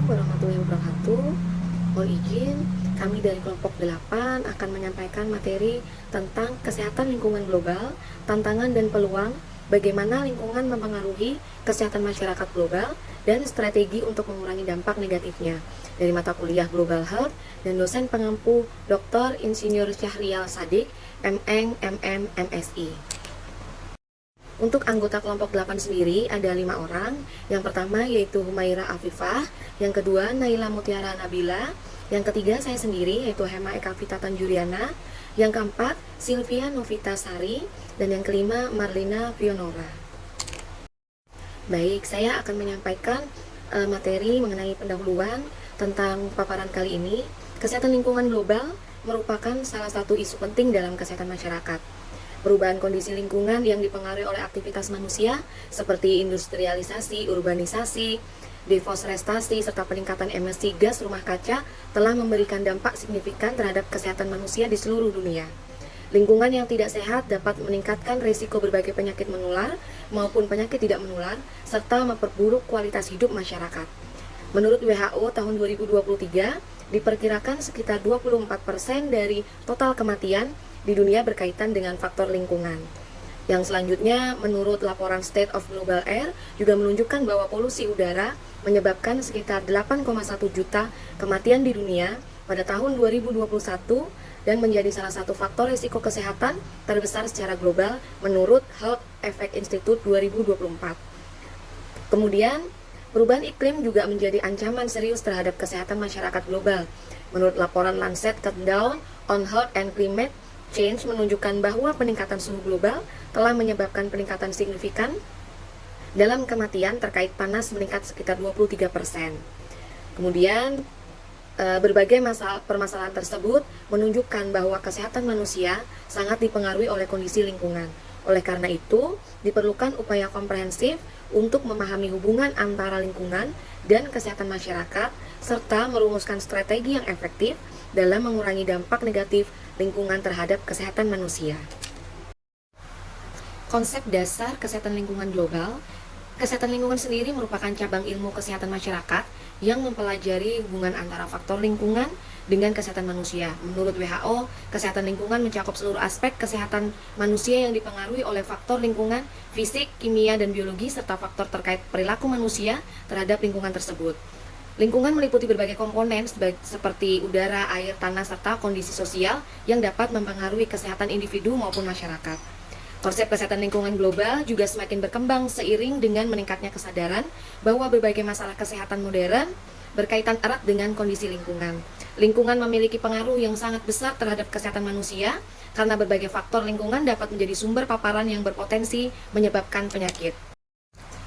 warahmatullahi wabarakatuh. Mohon izin, kami dari kelompok 8 akan menyampaikan materi tentang kesehatan lingkungan global, tantangan dan peluang, bagaimana lingkungan mempengaruhi kesehatan masyarakat global, dan strategi untuk mengurangi dampak negatifnya dari mata kuliah Global Health dan dosen pengampu Dr. Insinyur Syahrial Sadik, MM, MM, MSI. Untuk anggota kelompok 8 sendiri ada 5 orang. Yang pertama yaitu Humaira Afifah, yang kedua Naila Mutiara Nabila, yang ketiga saya sendiri yaitu Hema Eka Vita Tanjuriana, yang keempat Sylvia Novita Sari, dan yang kelima Marlina Fionora. Baik, saya akan menyampaikan materi mengenai pendahuluan tentang paparan kali ini. Kesehatan lingkungan global merupakan salah satu isu penting dalam kesehatan masyarakat. Perubahan kondisi lingkungan yang dipengaruhi oleh aktivitas manusia seperti industrialisasi, urbanisasi, deforestasi, serta peningkatan emisi gas rumah kaca telah memberikan dampak signifikan terhadap kesehatan manusia di seluruh dunia. Lingkungan yang tidak sehat dapat meningkatkan risiko berbagai penyakit menular maupun penyakit tidak menular, serta memperburuk kualitas hidup masyarakat. Menurut WHO tahun 2023, diperkirakan sekitar 24% dari total kematian di dunia berkaitan dengan faktor lingkungan. Yang selanjutnya, menurut laporan State of Global Air, juga menunjukkan bahwa polusi udara menyebabkan sekitar 8,1 juta kematian di dunia pada tahun 2021 dan menjadi salah satu faktor risiko kesehatan terbesar secara global menurut Health Effect Institute 2024. Kemudian, perubahan iklim juga menjadi ancaman serius terhadap kesehatan masyarakat global. Menurut laporan Lancet Countdown on Health and Climate Change menunjukkan bahwa peningkatan suhu global telah menyebabkan peningkatan signifikan dalam kematian terkait panas meningkat sekitar 23%. Kemudian, berbagai permasalahan tersebut menunjukkan bahwa kesehatan manusia sangat dipengaruhi oleh kondisi lingkungan. Oleh karena itu, diperlukan upaya komprehensif untuk memahami hubungan antara lingkungan dan kesehatan masyarakat, serta merumuskan strategi yang efektif dalam mengurangi dampak negatif lingkungan terhadap kesehatan manusia. Konsep dasar kesehatan lingkungan global. Kesehatan lingkungan sendiri merupakan cabang ilmu kesehatan masyarakat yang mempelajari hubungan antara faktor lingkungan dengan kesehatan manusia. Menurut WHO, kesehatan lingkungan mencakup seluruh aspek kesehatan manusia yang dipengaruhi oleh faktor lingkungan, fisik, kimia, dan biologi, serta faktor terkait perilaku manusia terhadap lingkungan tersebut. Lingkungan meliputi berbagai komponen seperti udara, air, tanah, serta kondisi sosial yang dapat mempengaruhi kesehatan individu maupun masyarakat. Konsep kesehatan lingkungan global juga semakin berkembang seiring dengan meningkatnya kesadaran bahwa berbagai masalah kesehatan modern berkaitan erat dengan kondisi lingkungan. Lingkungan memiliki pengaruh yang sangat besar terhadap kesehatan manusia karena berbagai faktor lingkungan dapat menjadi sumber paparan yang berpotensi menyebabkan penyakit.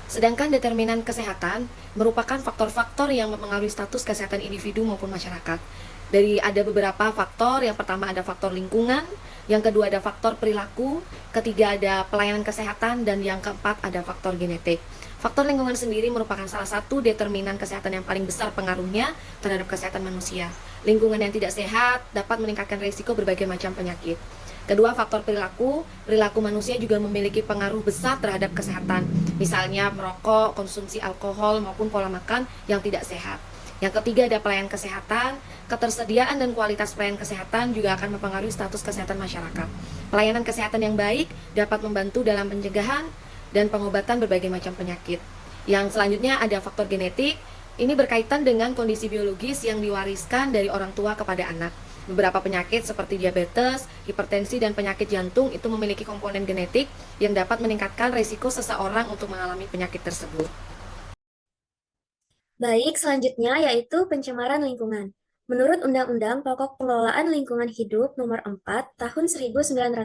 Sedangkan determinan kesehatan merupakan faktor-faktor yang mempengaruhi status kesehatan individu maupun masyarakat. Ada beberapa faktor, yang pertama ada faktor lingkungan, yang kedua ada faktor perilaku, ketiga ada pelayanan kesehatan, dan yang keempat ada faktor genetik. Faktor lingkungan sendiri merupakan salah satu determinan kesehatan yang paling besar pengaruhnya terhadap kesehatan manusia. Lingkungan yang tidak sehat dapat meningkatkan risiko berbagai macam penyakit. Kedua, faktor perilaku. Perilaku manusia juga memiliki pengaruh besar terhadap kesehatan. Misalnya merokok, konsumsi alkohol, maupun pola makan yang tidak sehat. Yang ketiga ada pelayanan kesehatan. Ketersediaan dan kualitas pelayanan kesehatan juga akan mempengaruhi status kesehatan masyarakat. Pelayanan kesehatan yang baik dapat membantu dalam pencegahan dan pengobatan berbagai macam penyakit. Yang selanjutnya ada faktor genetik. Ini berkaitan dengan kondisi biologis yang diwariskan dari orang tua kepada anak. Beberapa penyakit seperti diabetes, hipertensi, dan penyakit jantung itu memiliki komponen genetik yang dapat meningkatkan risiko seseorang untuk mengalami penyakit tersebut. Baik, selanjutnya yaitu pencemaran lingkungan. Menurut Undang-Undang Pokok Pengelolaan Lingkungan Hidup Nomor 4 Tahun 1982,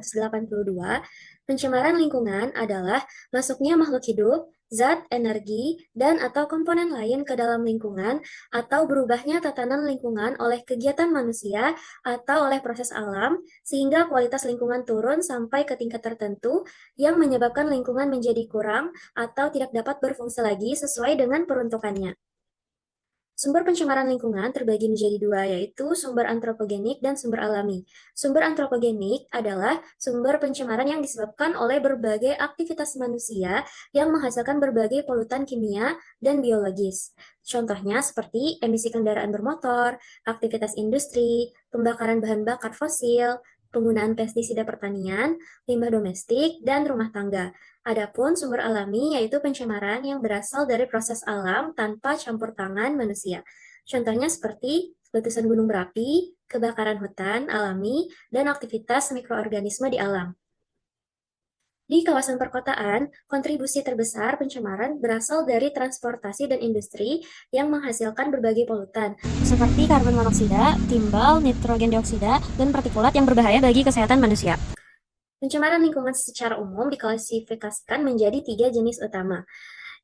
pencemaran lingkungan adalah masuknya makhluk hidup, zat, energi, dan atau komponen lain ke dalam lingkungan atau berubahnya tatanan lingkungan oleh kegiatan manusia atau oleh proses alam sehingga kualitas lingkungan turun sampai ke tingkat tertentu yang menyebabkan lingkungan menjadi kurang atau tidak dapat berfungsi lagi sesuai dengan peruntukannya. Sumber pencemaran lingkungan terbagi menjadi dua, yaitu sumber antropogenik dan sumber alami. Sumber antropogenik adalah sumber pencemaran yang disebabkan oleh berbagai aktivitas manusia yang menghasilkan berbagai polutan kimia dan biologis. Contohnya seperti emisi kendaraan bermotor, aktivitas industri, pembakaran bahan bakar fosil, penggunaan pestisida pertanian, limbah domestik, dan rumah tangga. Adapun sumber alami yaitu pencemaran yang berasal dari proses alam tanpa campur tangan manusia. Contohnya seperti letusan gunung berapi, kebakaran hutan alami, dan aktivitas mikroorganisme di alam. Di kawasan perkotaan, kontribusi terbesar pencemaran berasal dari transportasi dan industri yang menghasilkan berbagai polutan, seperti karbon monoksida, timbal, nitrogen dioksida, dan partikulat yang berbahaya bagi kesehatan manusia. Pencemaran lingkungan secara umum diklasifikasikan menjadi 3 jenis utama,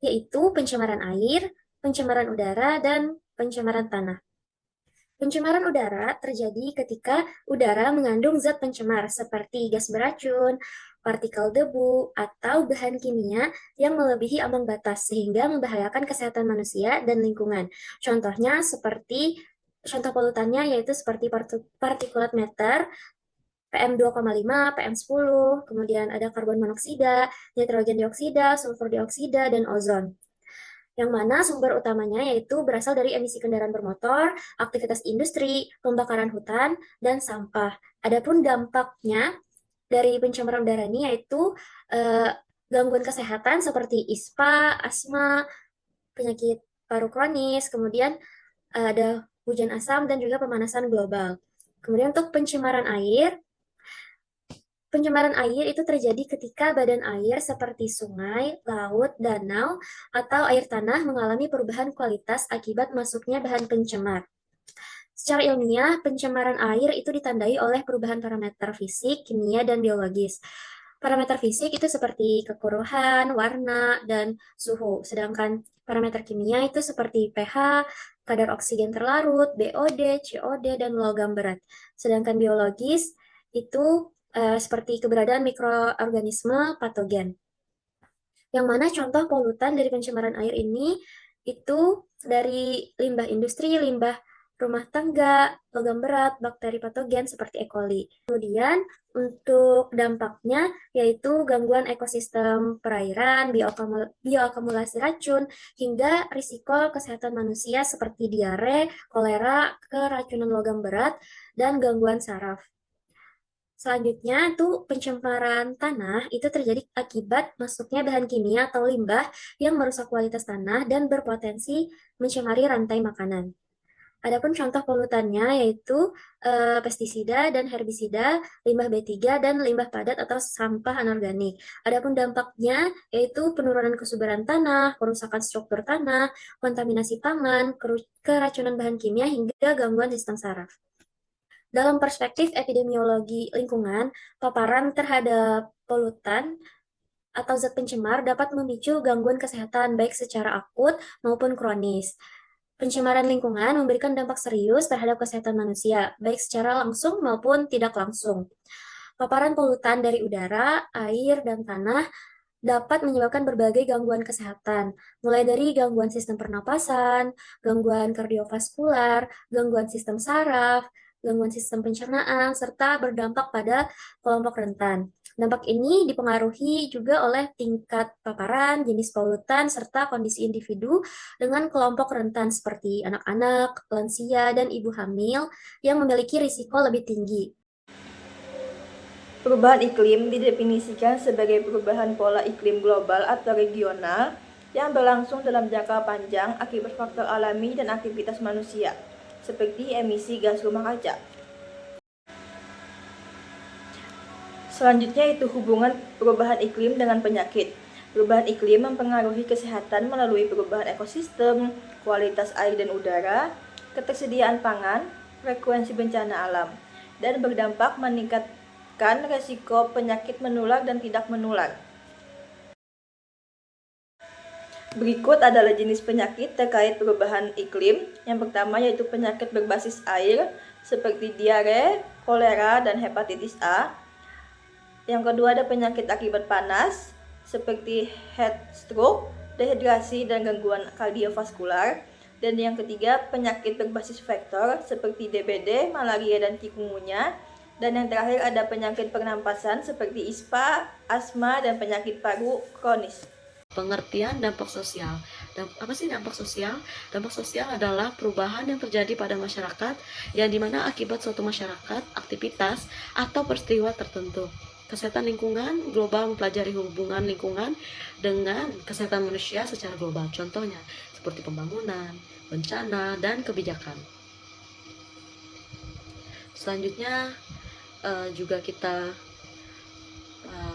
yaitu pencemaran air, pencemaran udara, dan pencemaran tanah. Pencemaran udara terjadi ketika udara mengandung zat pencemar seperti gas beracun, partikel debu, atau bahan kimia yang melebihi ambang batas sehingga membahayakan kesehatan manusia dan lingkungan. Contoh polutannya yaitu seperti partikulat matter, PM2,5, PM10, kemudian ada karbon monoksida, nitrogen dioksida, sulfur dioksida, dan ozon. Yang mana sumber utamanya yaitu berasal dari emisi kendaraan bermotor, aktivitas industri, pembakaran hutan, dan sampah. Adapun dampaknya dari pencemaran udara ini yaitu gangguan kesehatan seperti ISPA, asma, penyakit paru kronis, kemudian ada hujan asam, dan juga pemanasan global. Kemudian untuk pencemaran air itu terjadi ketika badan air seperti sungai, laut, danau, atau air tanah mengalami perubahan kualitas akibat masuknya bahan pencemar. Secara ilmiah, pencemaran air itu ditandai oleh perubahan parameter fisik, kimia, dan biologis. Parameter fisik itu seperti kekeruhan, warna, dan suhu. Sedangkan parameter kimia itu seperti pH, kadar oksigen terlarut, BOD, COD, dan logam berat. Sedangkan biologis itu seperti keberadaan mikroorganisme patogen. Yang mana contoh polutan dari pencemaran air ini itu dari limbah industri, limbah rumah tangga, logam berat, bakteri patogen seperti E. coli. Kemudian untuk dampaknya yaitu gangguan ekosistem perairan, bioakumulasi racun, hingga risiko kesehatan manusia seperti diare, kolera, keracunan logam berat, dan gangguan saraf. Selanjutnya itu pencemaran tanah itu terjadi akibat masuknya bahan kimia atau limbah yang merusak kualitas tanah dan berpotensi mencemari rantai makanan. Adapun contoh polutannya yaitu pestisida dan herbisida, limbah B3 dan limbah padat atau sampah anorganik. Adapun dampaknya yaitu penurunan kesuburan tanah, kerusakan struktur tanah, kontaminasi pangan, keracunan bahan kimia hingga gangguan sistem saraf. Dalam perspektif epidemiologi lingkungan, paparan terhadap polutan atau zat pencemar dapat memicu gangguan kesehatan baik secara akut maupun kronis. Pencemaran lingkungan memberikan dampak serius terhadap kesehatan manusia, baik secara langsung maupun tidak langsung. Paparan polutan dari udara, air, dan tanah dapat menyebabkan berbagai gangguan kesehatan, mulai dari gangguan sistem pernapasan, gangguan kardiovaskular, gangguan sistem saraf, gangguan sistem pencernaan, serta berdampak pada kelompok rentan. Dampak ini dipengaruhi juga oleh tingkat paparan, jenis polutan, serta kondisi individu dengan kelompok rentan seperti anak-anak, lansia, dan ibu hamil yang memiliki risiko lebih tinggi. Perubahan iklim didefinisikan sebagai perubahan pola iklim global atau regional yang berlangsung dalam jangka panjang akibat faktor alami dan aktivitas manusia, seperti emisi gas rumah kaca. Selanjutnya itu hubungan perubahan iklim dengan penyakit. Perubahan iklim mempengaruhi kesehatan melalui perubahan ekosistem, kualitas air dan udara, ketersediaan pangan, frekuensi bencana alam, dan berdampak meningkatkan resiko penyakit menular dan tidak menular. Berikut adalah jenis penyakit terkait perubahan iklim. Yang pertama yaitu penyakit berbasis air seperti diare, kolera, dan hepatitis A. Yang kedua ada penyakit akibat panas seperti heat stroke, dehidrasi, dan gangguan kardiovaskular. Dan yang ketiga, penyakit berbasis vektor seperti DBD, malaria, dan chikungunya. Dan yang terakhir ada penyakit pernapasan seperti ISPA, asma, dan penyakit paru kronis. Pengertian dampak sosial. Apa sih dampak sosial? Dampak sosial adalah perubahan yang terjadi pada masyarakat yang dimana akibat suatu masyarakat, aktivitas, atau peristiwa tertentu. Kesehatan lingkungan global mempelajari hubungan lingkungan dengan kesehatan manusia secara global. Contohnya seperti pembangunan, bencana, dan kebijakan. Selanjutnya juga kita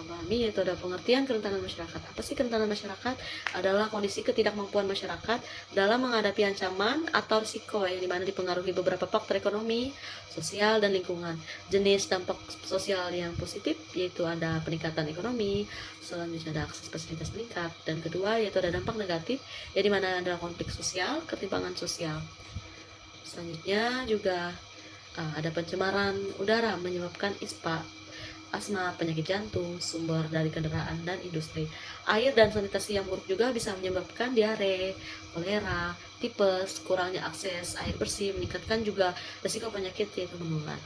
pahami, yaitu ada pengertian kerentanan masyarakat. Apa sih kerentanan masyarakat? Adalah kondisi ketidakmampuan masyarakat dalam menghadapi ancaman atau risiko yang dimana dipengaruhi beberapa faktor ekonomi, sosial, dan lingkungan. Jenis dampak sosial yang positif yaitu ada peningkatan ekonomi, selanjutnya ada akses fasilitas meningkat, dan kedua yaitu ada dampak negatif yang dimana ada konflik sosial, ketimpangan sosial. Selanjutnya juga ada pencemaran udara menyebabkan ISPA, asma, penyakit jantung, sumber dari kendaraan dan industri. Air dan sanitasi yang buruk juga bisa menyebabkan diare, kolera, tipes, kurangnya akses air bersih, meningkatkan juga risiko penyakit yaitu menular.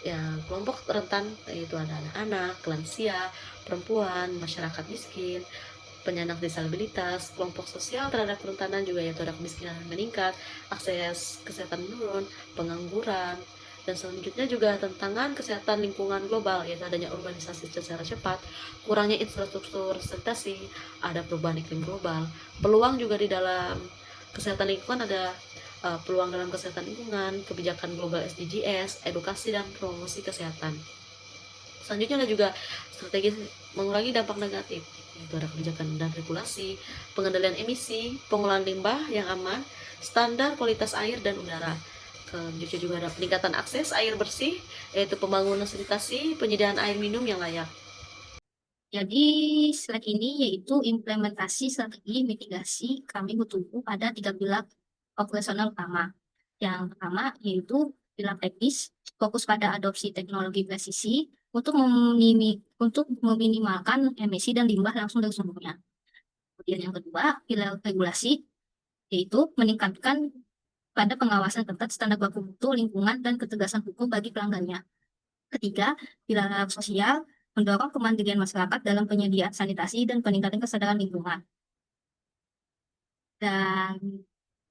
Ya, kelompok rentan yaitu ada anak-anak, lansia, perempuan, masyarakat miskin, penyandang disabilitas, kelompok sosial terhadap kerentanan juga yaitu ada kemiskinan meningkat, akses kesehatan menurun, pengangguran, dan selanjutnya juga tantangan kesehatan lingkungan global yaitu adanya urbanisasi secara cepat, kurangnya infrastruktur sanitasi, ada perubahan iklim global. Peluang juga di dalam kesehatan lingkungan ada peluang dalam kesehatan lingkungan, kebijakan global SDGs, edukasi dan promosi kesehatan. Selanjutnya ada juga strategi mengurangi dampak negatif, yaitu ada kebijakan dan regulasi, pengendalian emisi, pengolahan limbah yang aman, standar kualitas air dan udara. Selanjutnya juga ada peningkatan akses air bersih, yaitu pembangunan sanitasi, penyediaan air minum yang layak. Jadi slide ini yaitu implementasi strategi mitigasi kambing betutu pada 3 pilar operasional utama. Yang pertama yaitu pilar teknis, fokus pada adopsi teknologi presisi untuk meminimalkan emisi dan limbah langsung dari sumbernya. Kemudian yang kedua, pilar regulasi, yaitu meningkatkan pada pengawasan ketat standar baku mutu lingkungan dan ketegasan hukum bagi pelanggannya. Ketiga, pilar sosial, mendorong kemandirian masyarakat dalam penyediaan sanitasi dan peningkatan kesadaran lingkungan. Dan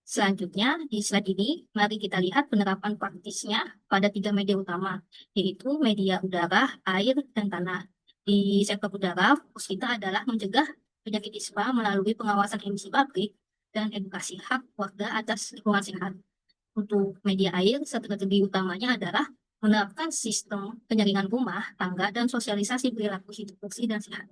selanjutnya, di slide ini, mari kita lihat penerapan praktisnya pada 3 media utama, yaitu media udara, air, dan tanah. Di sektor udara, fokus kita adalah mencegah penyakit ISPA melalui pengawasan emisi pabrik dan edukasi hak warga atas lingkungan sehat. Untuk media air, strategi utamanya adalah menerapkan sistem penyaringan rumah, tangga, dan sosialisasi perilaku hidup bersih dan sehat,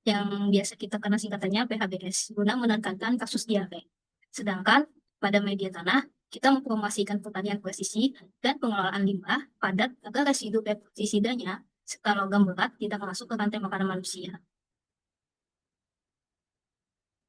yang biasa kita kenal singkatannya PHBS, guna menekankan kasus diare. Sedangkan pada media tanah, kita mempromosikan pertanian presisi dan pengelolaan limbah padat agar residu pestisidanya serta logam berat tidak masuk ke rantai makanan manusia.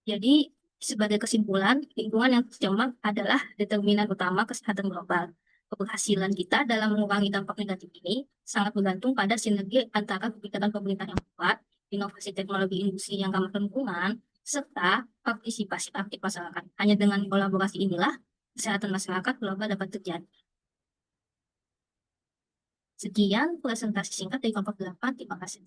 Jadi, sebagai kesimpulan, lingkungan yang tercemar adalah determinan utama kesehatan global. Keberhasilan kita dalam mengurangi dampak negatif ini sangat bergantung pada sinergi antara kebijakan pemerintah yang kuat, inovasi teknologi industri yang ramah lingkungan, serta partisipasi aktif masyarakat. Hanya dengan kolaborasi inilah kesehatan masyarakat global dapat terjadi. Sekian presentasi singkat dari kelompok 8. Terima kasih.